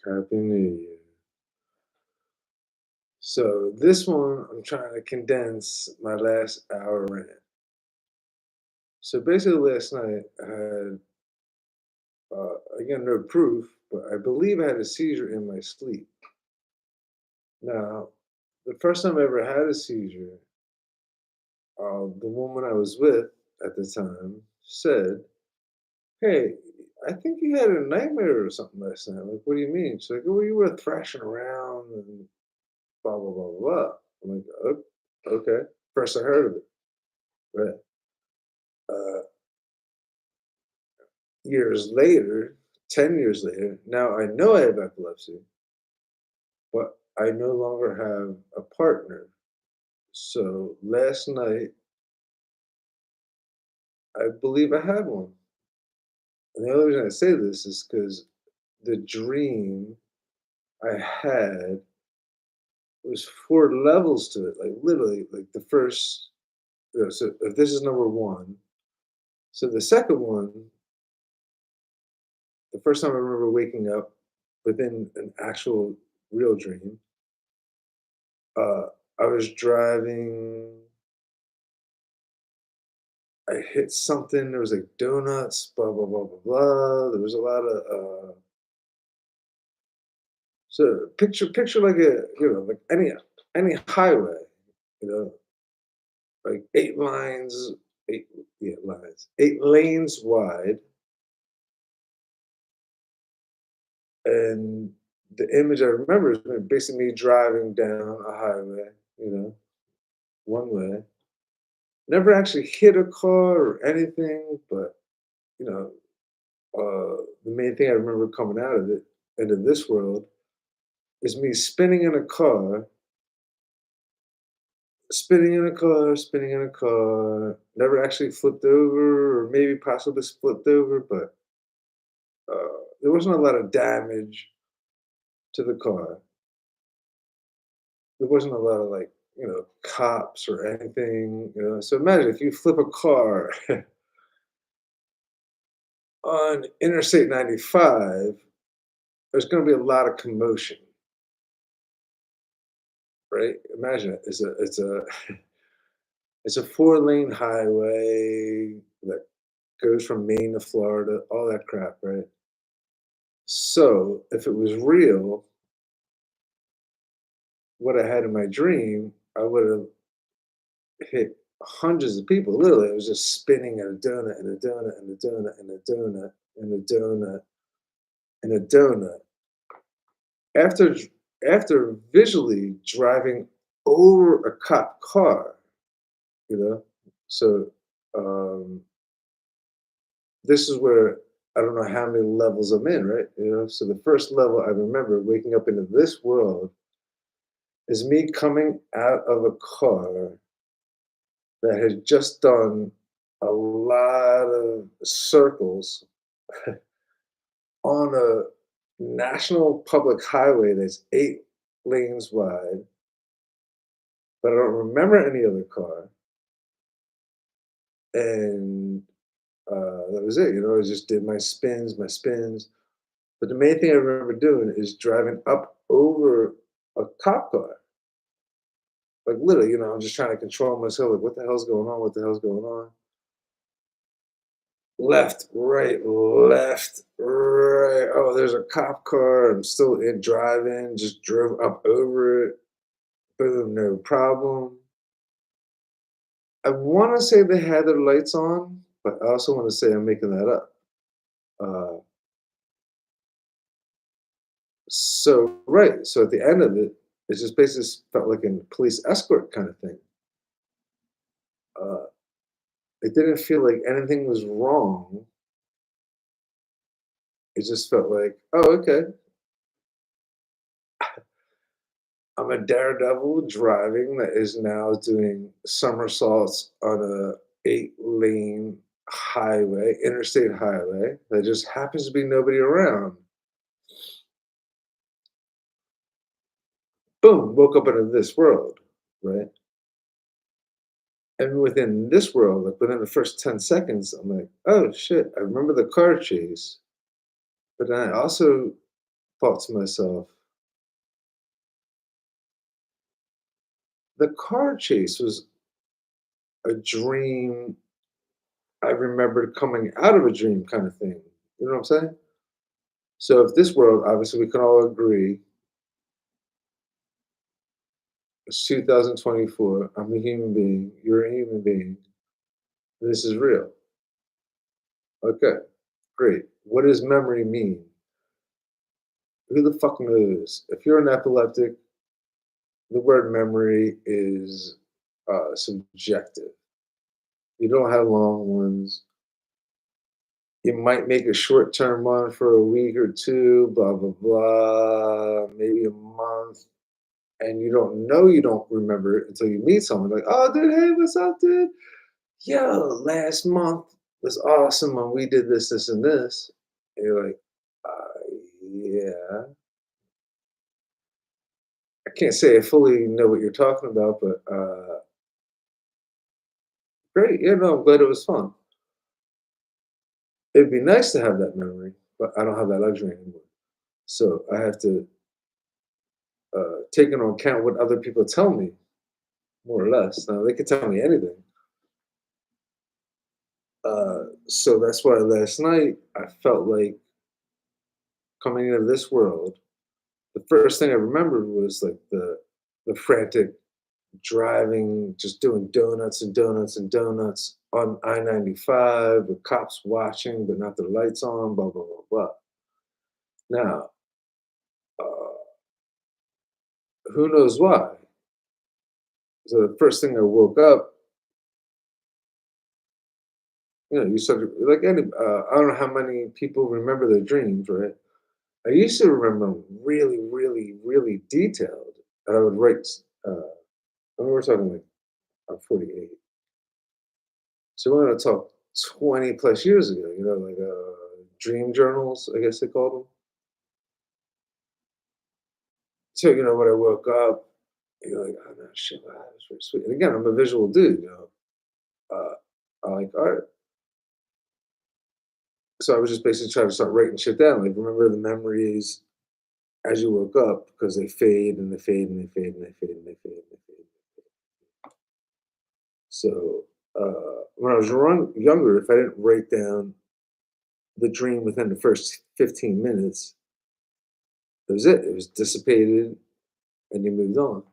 Happy New Year. So this one, I'm trying to condense my last hour rant. So basically, last night I had, again, no proof, but I believe I had a seizure in my sleep. Now, the first time I ever had a seizure, the woman I was with at the time said, "Hey, I think you had a nightmare or something last night." Like, what do you mean? She's like, "Oh, you were thrashing around and blah blah blah blah blah." I'm like, "Oh, okay." First I heard of it, right? Uh, Years later, 10 years later, now I know I have epilepsy, but I no longer have a partner. So last night, I believe I had one. And the only reason I say this is because the dream I had was four levels to it. Like literally, like the first, so if this is number one, so the second one, the first time I remember waking up within an actual real dream, uh, I was driving. I hit something. There was like donuts, blah blah blah blah blah. There was a lot of so picture like a like any highway, you know, like eight lines, 8 lanes wide, and the image I remember is basically me driving down a highway, one way. Never actually hit a car or anything, but you know, the main thing I remember coming out of it into this world is me spinning in a car, never actually flipped over, or maybe possibly flipped over, but there wasn't a lot of damage to the car. There wasn't a lot of like, cops or anything. So imagine if you flip a car on Interstate 95, there's going to be a lot of commotion, right? Imagine it. It's a 4-lane highway that goes from Maine to Florida, all that crap, right? So, if it was real, what I had in my dream, I would have hit hundreds of people. Literally, I was just spinning at a donut and a donut and a donut and a donut and a donut and a donut. After after visually driving over a cop car, you know. So um, this is where I don't know how many levels I'm in, right? So the first level I remember waking up into this world is me coming out of a car that had just done a lot of circles on a national public highway that's 8 lanes wide, but I don't remember any other car. And that was it. I just did my spins, my spins. But the main thing I remember doing is driving up over a cop car. Like literally, I'm just trying to control myself. Like, what the hell's going on? What the hell's going on? Left, right. Oh, there's a cop car. I'm still in driving. Just drove up over it. Boom, no problem. I want to say they had their lights on, but I also want to say I'm making that up. Uh, so at the end of it, it just basically felt like a police escort kind of thing. Uh, it didn't feel like anything was wrong. It just felt like, oh, okay, I'm a daredevil driving that is now doing somersaults on a 8-lane highway, interstate highway that just happens to be nobody around. Boom, woke up into this world, right? And within this world, like within the first 10 seconds, I'm like, oh shit, I remember the car chase, but then I also thought to myself, the car chase was a dream I remembered coming out of a dream kind of thing. You know what I'm saying? So if this world, obviously we can all agree, it's 2024, I'm a human being, you're a human being, this is real. Okay, great. What does memory mean? Who the fuck knows? If you're an epileptic, the word memory is subjective. You don't have long ones. You might make a short term one for a week or two, blah, blah, blah, maybe a month. And you don't know you don't remember it until you meet someone like, oh, dude, hey, what's up, dude? Yo, last month was awesome when we did this, this, and this. And you're like, yeah. I can't say I fully know what you're talking about, but great. Yeah, no, I'm glad it was fun. It'd be nice to have that memory, but I don't have that luxury anymore. So I have to take into account what other people tell me, more or less. Now, they can tell me anything. So that's why last night I felt like coming into this world, the first thing I remembered was like the frantic driving, just doing donuts and donuts and donuts on I-95 with cops watching, but not the lights on, blah, blah, blah, blah. Now, uh, who knows why? So the first thing I woke up, you said like any, I don't know how many people remember their dreams, right? I used to remember 'em really, really, really detailed, and I would write. I mean, we're talking like I'm 48, so we're gonna talk 20 plus years ago. Like dream journals, I guess they called them. So when I woke up, you're like, oh no, shit, wow, that's pretty sweet. And again, I'm a visual dude. I like art, so I was just basically trying to start writing shit down. Like, remember the memories as you woke up because they fade and they fade and they fade and they fade and they fade and they fade. So when I was younger, if I didn't write down the dream within the first 15 minutes, that was it. It was dissipated and you moved on.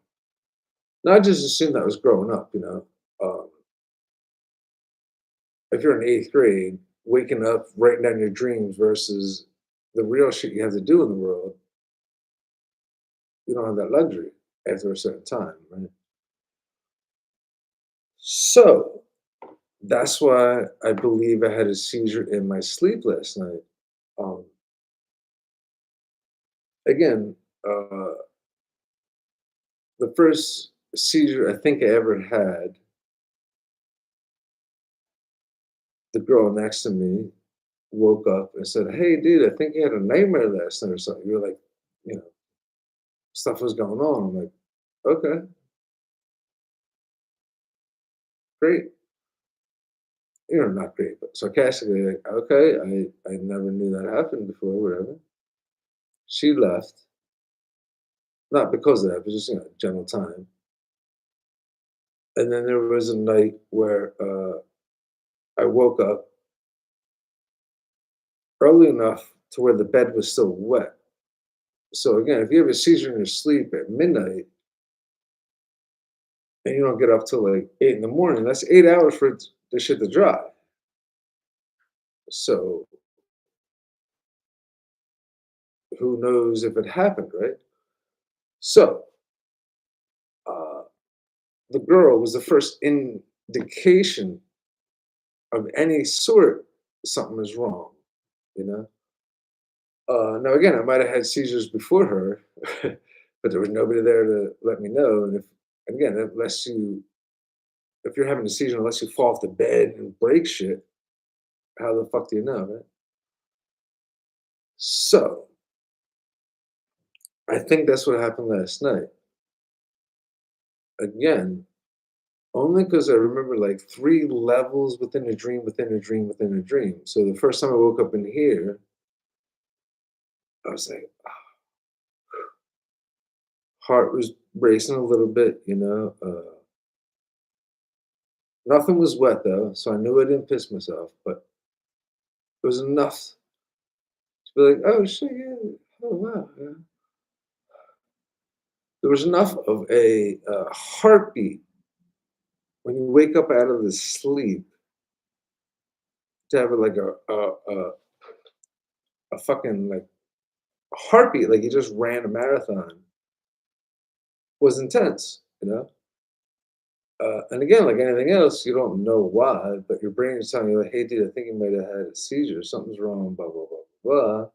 Now, I just assumed that was growing up. If you're in eighth grade, waking up, writing down your dreams versus the real shit you have to do in the world, you don't have that luxury after a certain time, right? So that's why I believe I had a seizure in my sleep last night. Um, again, uh, the first seizure I think I ever had, the girl next to me woke up and said, "Hey, dude, I think you had a nightmare last night or something." You're like, you know, stuff was going on. I'm like, okay, great. Not great, but sarcastically, like, okay, I never knew that happened before, whatever. She left, not because of that, but just, general time. And then there was a night where I woke up early enough to where the bed was still wet. So again, if you have a seizure in your sleep at midnight and you don't get up till like 8 in the morning, that's 8 hours for the shit to dry. So who knows if it happened, right? So uh, the girl was the first indication of any sort something is wrong, you know? Now again, I might have had seizures before her, but there was nobody there to let me know. And again, if you're having a seizure, unless you fall off the bed and break shit, how the fuck do you know, right? So I think that's what happened last night. Again, only because I remember like three levels within a dream, within a dream, within a dream. So the first time I woke up in here, I was like, "Ah." Heart was racing a little bit, nothing was wet though, so I knew I didn't piss myself, but it was enough to be like, "Oh, shit, yeah. Oh, wow, yeah." There was enough of a, heartbeat when you wake up out of the sleep to have, like, a fucking, like, heartbeat, like you just ran a marathon, was intense, you know? And again, like anything else, you don't know why, but your brain is telling you, like, "Hey, dude, I think you might have had a seizure. Something's wrong, blah, blah, blah, blah."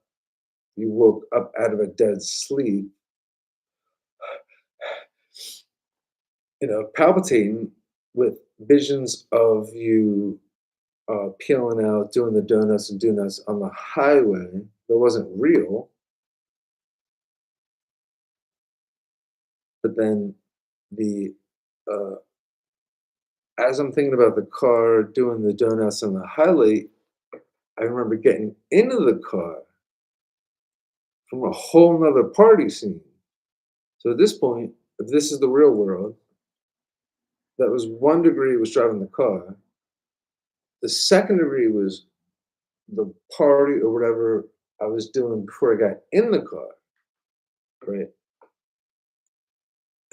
You woke up out of a dead sleep, palpitating with visions of you peeling out, doing the donuts and donuts on the highway that wasn't real. But then the uh, as I'm thinking about the car doing the donuts on the highway, I remember getting into the car from a whole nother party scene. So at this point, if this is the real world, that was 1 degree was driving the car. The second degree was the party or whatever I was doing before I got in the car, right?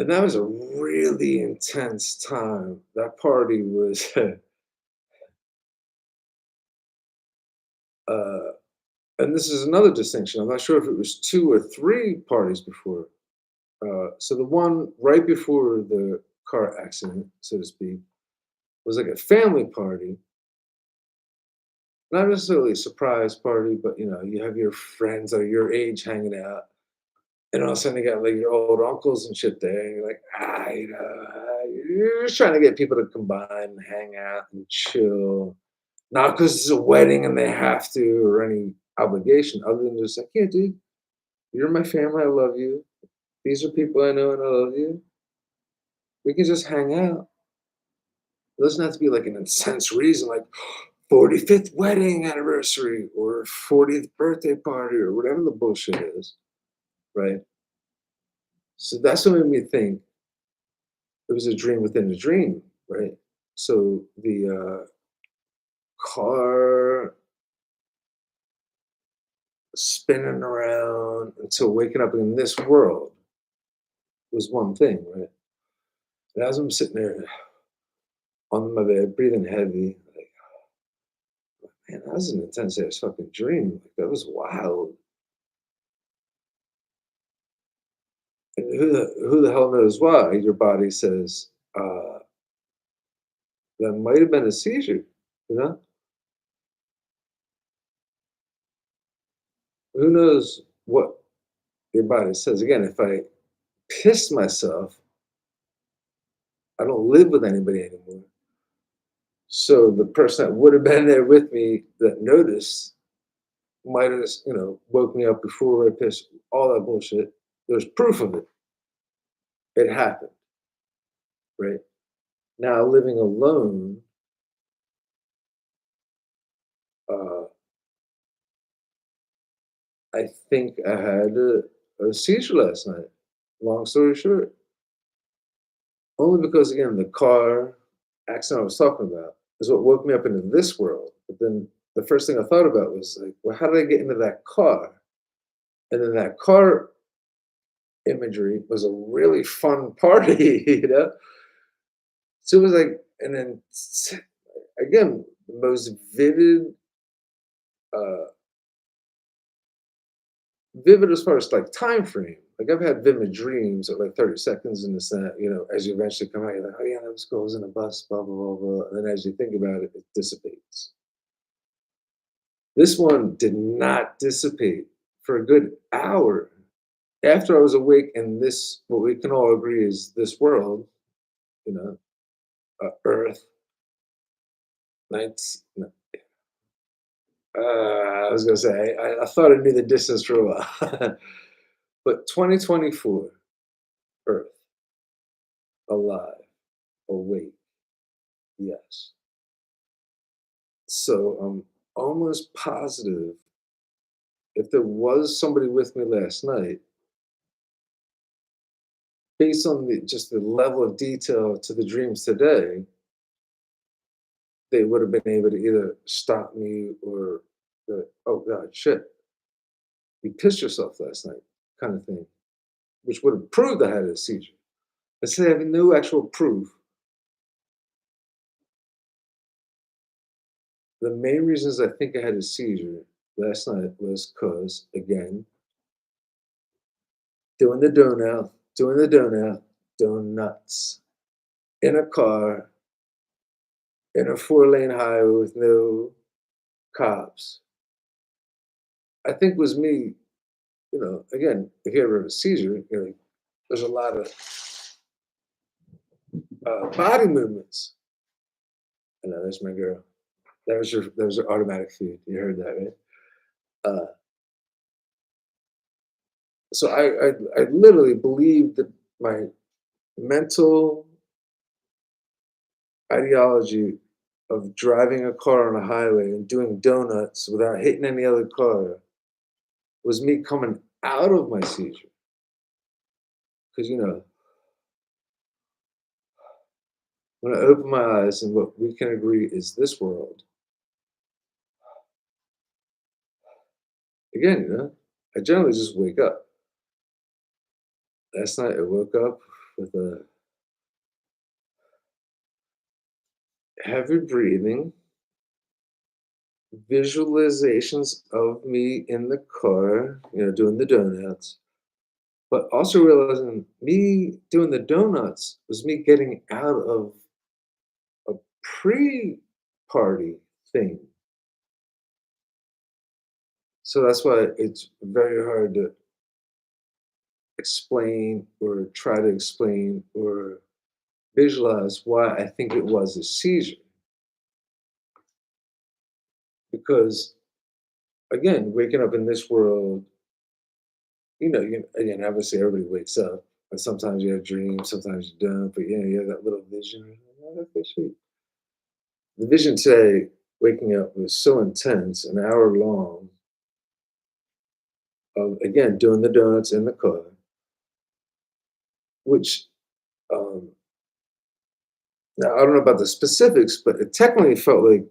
And that was a really intense time. That party was, uh, and this is another distinction. I'm not sure if it was 2 or 3 parties before. So the one right before the car accident, so to speak, was like a family party, not necessarily a surprise party, but you have your friends that are your age hanging out. And all of a sudden, you got like your old uncles and shit there. And you're like, you're just trying to get people to combine and hang out and chill. Not because it's a wedding and they have to or any obligation, other than just like, yeah, dude, you're my family. I love you. These are people I know and I love you. We can just hang out. It doesn't have to be like an intense reason, like 45th wedding anniversary or 40th birthday party or whatever the bullshit is, right? So that's what made me think it was a dream within a dream, right? So the car spinning around until waking up in this world was one thing, right? And as I'm sitting there on my bed, breathing heavy, like, man, that was an intense ass fucking dream. Like, that was wild. And who the hell knows why your body says that might have been a seizure, you know? Who knows what your body says? Again, if I piss myself, I don't live with anybody anymore. So the person that would have been there with me that noticed might have, woke me up before I pissed, all that bullshit. There's proof of it. It happened, right? Now living alone, uh, I think I had a seizure last night. Long story short, only because again the car accident I was talking about is what woke me up into this world. But then the first thing I thought about was like, well, how did I get into that car? And then that car imagery was a really fun party, So it was like, and then again, the most uh, vivid as far as like time frame. Like I've had vivid dreams of like 30 seconds and this and that, as you eventually come out, you're like, oh yeah, that was cool. I was in a bus, blah, blah, blah, blah. And then as you think about it, it dissipates. This one did not dissipate for a good hour. After I was awake in this, what we can all agree is this world, you know, Earth, nights. No, I was gonna say I thought I knew the distance for a while, but 2024, Earth, alive, awake, yes. So I'm almost positive if there was somebody with me last night, based on just the level of detail to the dreams today, they would have been able to either stop me or, oh God, shit, you pissed yourself last night, kind of thing, which would have proved I had a seizure. Instead of having no actual proof, the main reasons I think I had a seizure last night was because, again, doing the donut, donuts in a car, in a 4-lane highway with no cops. I think was me, again, if you ever have a seizure, there's a lot of body movements. I know that's my girl. That was your automatic feed. You heard that, right? Uh, so I literally believe that my mental ideology of driving a car on a highway and doing donuts without hitting any other car was me coming out of my seizure. Because when I open my eyes and what we can agree is this world, again, I generally just wake up. Last night I woke up with a heavy breathing, visualizations of me in the car, doing the donuts, but also realizing me doing the donuts was me getting out of a pre-party thing. So that's why it's very hard to explain or try to explain or visualize why I think it was a seizure. Because again, waking up in this world, again, obviously everybody wakes up, and sometimes you have dreams, sometimes you don't, but you have that little vision. Oh, that's sweet. The vision today, waking up, was so intense, an hour long, of again doing the donuts in the car, which um, now I don't know about the specifics, but it technically felt like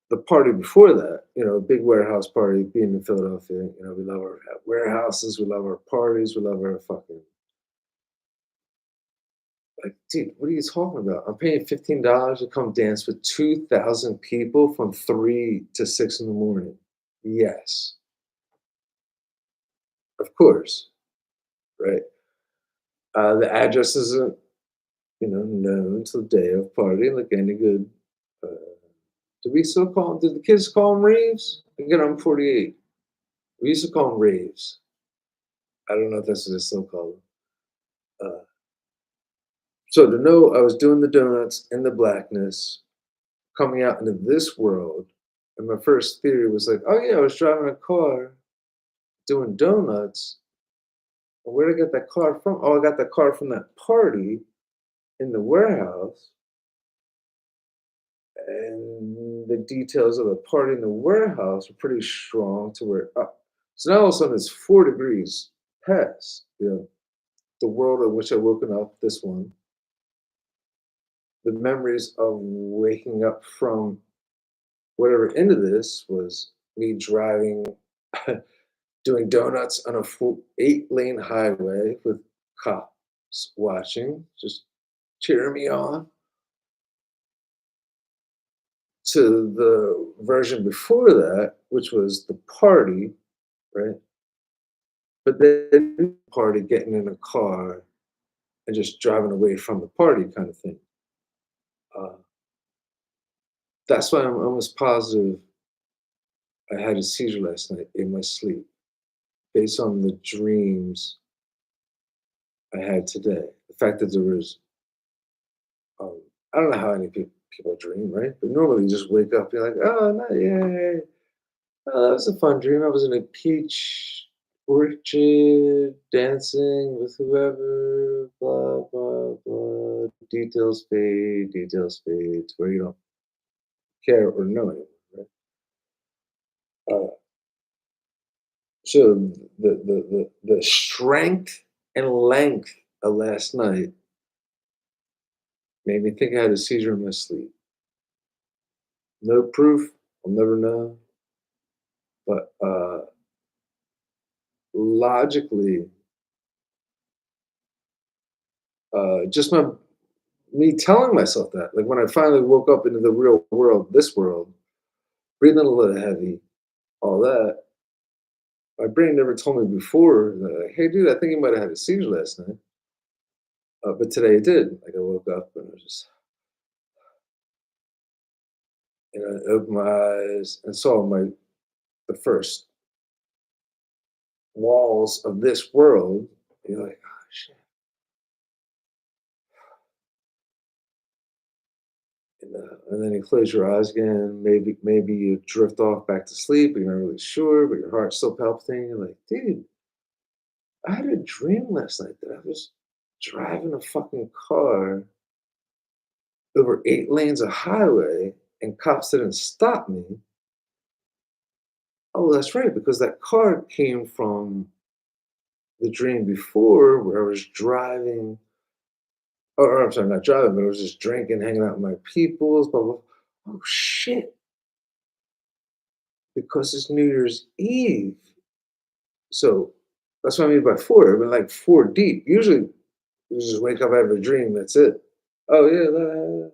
the party before that, a big warehouse party, being in Philadelphia. We love our warehouses, we love our parties, we love our fucking, like, dude, what are you talking about? I'm paying $15 to come dance with 2,000 people from 3 to 6 in the morning. Yes, of course, right? The address isn't, known till the day of party, like any good. Uh, do we still call them? Did the kids call them raves? Again, I'm 48. We used to call them raves. I don't know if that's what they still call them. Uh, so to know I was doing the donuts in the blackness, coming out into this world, and my first theory was like, oh yeah, I was driving a car doing donuts. Well, where did I get that car from? Oh, I got that car from that party in the warehouse. And the details of the party in the warehouse were pretty strong to where, so now all of a sudden it's 4 degrees past, the world in which I woken up, this one, the memories of waking up from whatever into this was me driving, doing donuts on a full 8-lane highway with cops watching, just cheering me on, to the version before that, which was the party, right? But then party getting in a car and just driving away from the party kind of thing. Uh, that's why I'm almost positive I had a seizure last night in my sleep based on the dreams I had today. The fact that there was, um, I don't know how many people dream, right? But normally you just wake up, you're like, oh, no, yay. Oh, that was a fun dream. I was in a peach orchard dancing with whoever, blah, blah, blah. Details fade to where you don't care or know anymore, right? Uh, so the strength and length of last night made me think I had a seizure in my sleep. No proof, I'll never know, but, logically, just me telling myself that, like, when I finally woke up into the real world, this world, breathing a little heavy, all that, my brain never told me before that, like, "Hey, dude, I think you might have had a seizure last night." But today it did. Like, I woke up and I was just, I opened my eyes and saw the first walls of this world. You're like, "Oh, shit." And then you close your eyes again. Maybe you drift off back to sleep, but you're not really sure, but your heart's still palpitating. You're like, dude, I had a dream last night that I was driving a fucking car over 8 lanes of highway and cops didn't stop me. Oh, that's right, because that car came from the dream before where I was driving, or I'm sorry, not driving, but I was just drinking, hanging out with my peoples, blah, blah. Oh, shit, because it's New Year's Eve. So that's what I mean by four. I've been like four deep. Usually you just wake up out of a dream, that's it. Oh, yeah.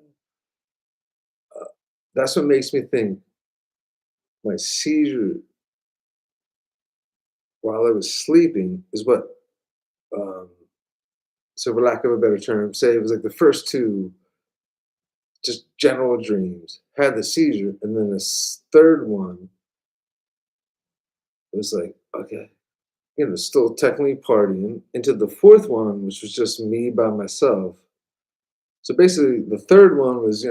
That's what makes me think my seizure while I was sleeping is what, um, so for lack of a better term, say it was like the first two, just general dreams, had the seizure, and then this third one was like, okay, still technically partying, into the fourth one, which was just me by myself. So basically, the third one was,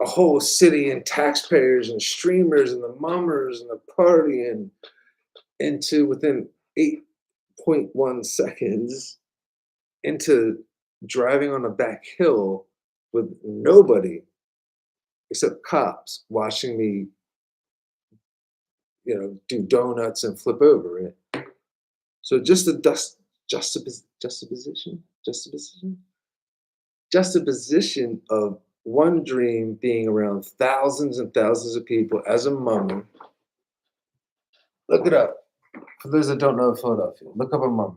a whole city and taxpayers and streamers and the mummers and the party and into within 8.1 seconds into driving on a back hill with nobody except cops watching me, do donuts and flip over it. So just the juxtaposition of one dream being around thousands and thousands of people as a mummer. Look it up. For those that don't know Philadelphia, look up a mummer,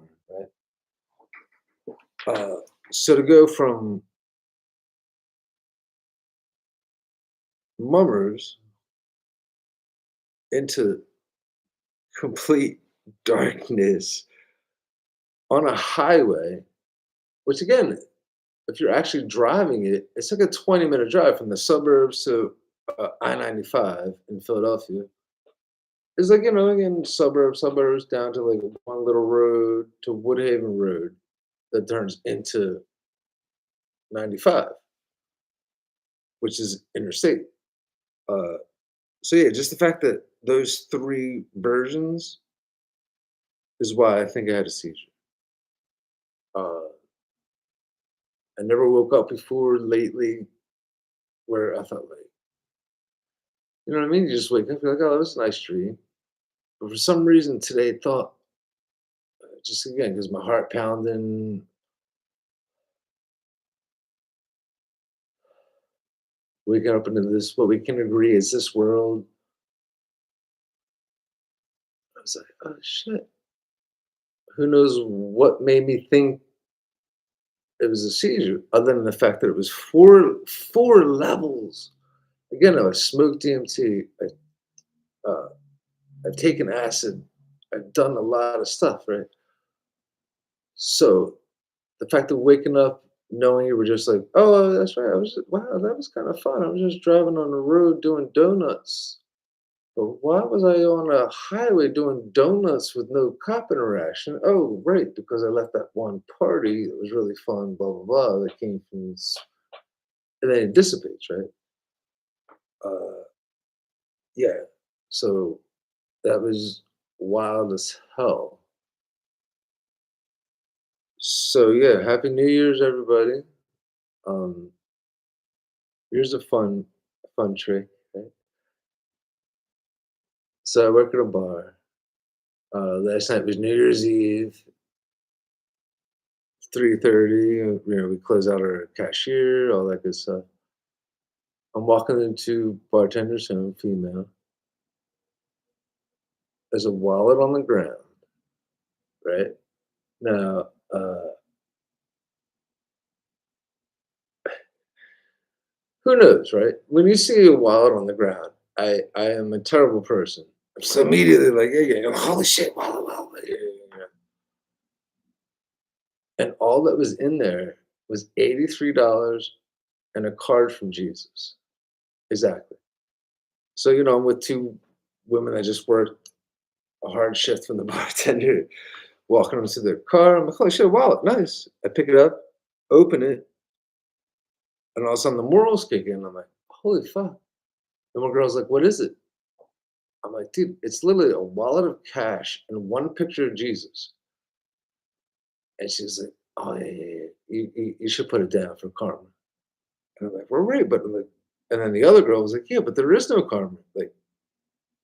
right? So to go from mummers into complete darkness on a highway, which again, if you're actually driving it, it's like a 20-minute drive from the suburbs to I-95 in Philadelphia. It's like, again, suburbs down to like one little road to Woodhaven Road that turns into 95, which is interstate. Uh, so yeah, just the fact that those three versions is why I think I had a seizure. Uh, I never woke up before lately where I felt like, you know what I mean? You just wake up, you're like, oh, that was a nice dream. But for some reason today, I thought, just again, because my heart pounding, waking up into this, what we can agree is this world. I was like, oh shit. Who knows what made me think it was a seizure, other than the fact that it was four levels. Again, I smoked DMT. I've taken acid. I've done a lot of stuff, right? So the fact of waking up knowing you were just like, oh, that's right. I was wow, that was kind of fun. I was just driving on the road doing donuts. But why was I on a highway doing donuts with no cop interaction? Oh, right, because I left that one party that was really fun, blah blah blah. That came from, and then it dissipates, right? Uh, yeah. So that was wild as hell. So yeah, happy New Year's, everybody. Um, Here's a fun trick. Right? So I work at a bar. Last night was New Year's Eve. 3:30, we close out our cashier, all that good stuff. I'm walking into bartender's home, female. There's a wallet on the ground, right? Now, who knows, right? When you see a wallet on the ground, I am a terrible person. So immediately, like, yeah, holy shit, wallet, wallet. Yeah, yeah, yeah. And all that was in there was $83 and a card from Jesus. Exactly. So, I'm with two women that just worked a hard shift from the bartender, walking them to their car. I'm like, holy shit, wallet, nice. I pick it up, open it, and all of a sudden the morals kick in. I'm like, holy fuck. And my girl's like, what is it? I'm like, dude, it's literally a wallet of cash and one picture of Jesus. And she's like, oh, yeah, yeah, yeah. You should put it down for karma. And I'm like, we're right, but I'm like, and then the other girl was like, yeah, but there is no karma. Like,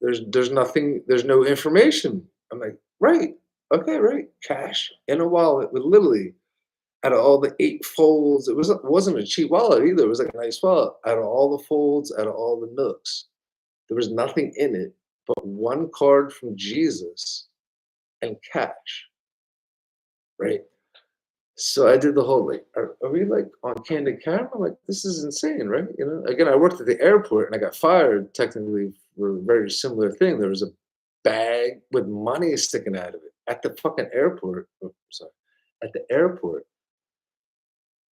there's nothing, there's no information. I'm like, right, okay, right. Cash in a wallet with literally out of all the 8 folds, it wasn't a cheap wallet either. It was like a nice wallet. Out of all the folds, out of all the nooks, there was nothing in it but one card from Jesus and cash, right? So I did the whole like, are we like on candid camera? Like, this is insane, right? Again, I worked at the airport and I got fired technically for a very similar thing. There was a bag with money sticking out of it at the fucking airport. Oh, sorry, at the airport.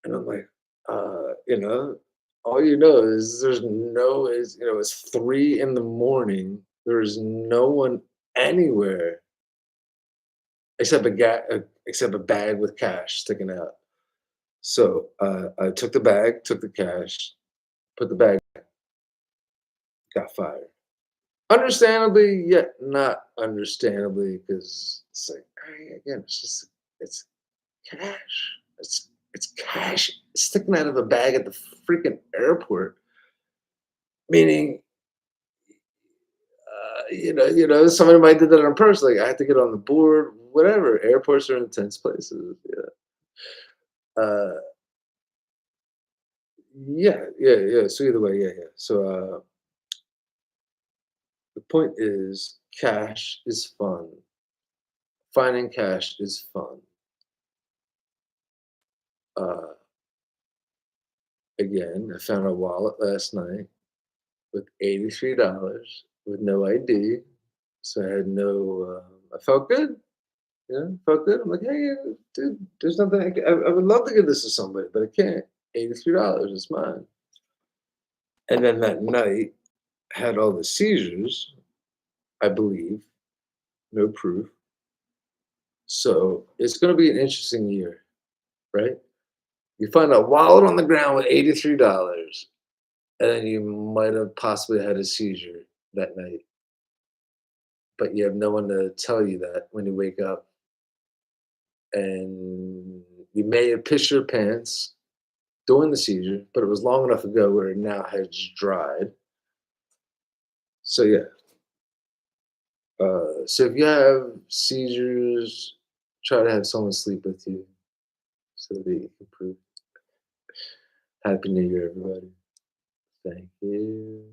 And I'm like, all is it's 3 in the morning. There's no one anywhere except a bag with cash sticking out. So, I took the bag, took the cash, put the bag, got fired. Understandably, yet not understandably, because it's like, again, it's cash. It's cash sticking out of a bag at the freaking airport, meaning, somebody might do that on purpose. Like, I had to get on the board, whatever. Airports are intense places. Yeah. Uh, yeah, yeah, yeah. So either way, yeah, yeah. So the point is, cash is fun. Finding cash is fun. Uh, Again, I found a wallet last night with $83 with no ID. So I had no. I felt good. Felt good. I'm like, hey, dude, there's nothing. I would love to give this to somebody, but I can't. $83, it's mine. And then that night, had all the seizures. I believe, no proof. So it's going to be an interesting year, right? You find a wallet on the ground with $83, and then you might have possibly had a seizure that night, but you have no one to tell you that when you wake up. And you may have pissed your pants during the seizure, but it was long enough ago where it now has dried. So yeah. So if you have seizures, try to have someone sleep with you so that you can improve. Happy New Year, everybody. Thank you.